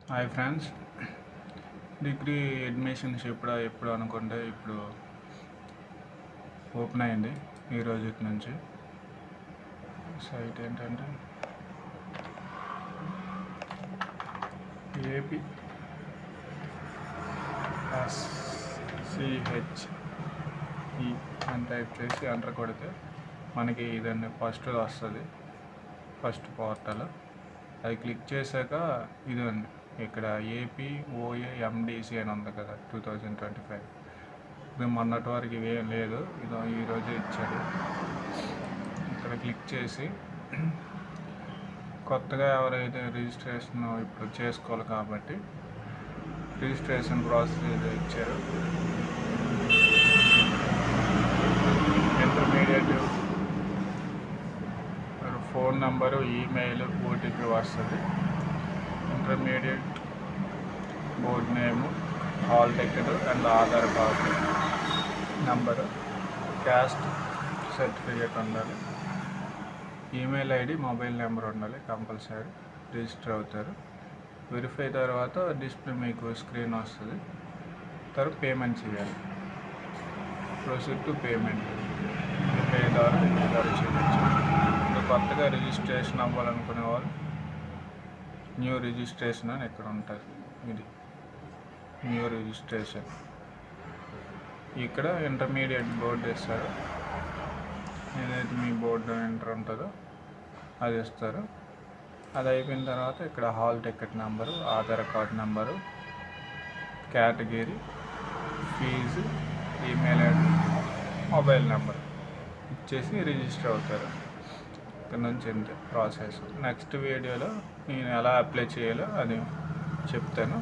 Hi friends, degree admissions ఎప్పుడు అనుకుంటే ఇప్పుడు ఓపెన్ అయింది. ఈ రోజు నుంచి సైట్ ఏంటంటే ఏపీ SCHE అని టైప్ చేసి ఎంటర్ కొడితే మనకి ఇదండి ఫస్ట్ వస్తుంది. ఫస్ట్ పోర్టల్ అది క్లిక్ చేశాక ఇదండి ఇక్కడ ఏపీ OAMDC అని ఉంది కదా 2025. ఇది మొన్నటి వరకు ఇవేం లేదు, ఇది ఈరోజే ఇచ్చాడు. ఇక్కడ క్లిక్ చేసి కొత్తగా ఎవరైతే రిజిస్ట్రేషన్ ఇప్పుడు చేసుకోవాలి కాబట్టి రిజిస్ట్రేషన్ ప్రాసెస్ ఏదో ఇచ్చారు. Intermediate phone number, email, OTP వస్తుంది. Intermediate board name, hall ticket and Aadhaar card number, caste certificate ఉండాలి. ఈమెయిల్ ID, మొబైల్ నెంబర్ ఉండాలి కంపల్సరీ. రిజిస్టర్ అవుతారు. వెరిఫై తర్వాత డిస్ప్లే మీకు స్క్రీన్ వస్తుంది. తర్వాత పేమెంట్ చేయాలి. Proceed to payment. యూపీఐ ద్వారా చేయవచ్చు. కొత్తగా రిజిస్ట్రేషన్ అవ్వాలనుకునే వాళ్ళు న్యూ రిజిస్ట్రేషన్ అని ఇక్కడ ఉంటుంది. ఇది న్యూ రిజిస్ట్రేషన్. ఇక్కడ ఇంటర్మీడియట్ బోర్డు ఇస్తారు. ఏదైతే మీ బోర్డు ఎంటర్ ఉంటుందో అది ఇస్తారు. అది అయిపోయిన తర్వాత ఇక్కడ hall ticket number, Aadhaar card number, category, fees, email ID, mobile number ఇచ్చేసి రిజిస్టర్ అవుతారు. ఇక్కడ నుంచి అంతే ప్రాసెస్. నెక్స్ట్ వీడియోలో నేను ఎలా అప్లై చేయాలో అది చెప్తాను.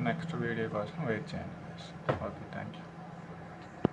నెక్స్ట్ వీడియో కోసం వెయిట్ చేయండి. Okay, thank you.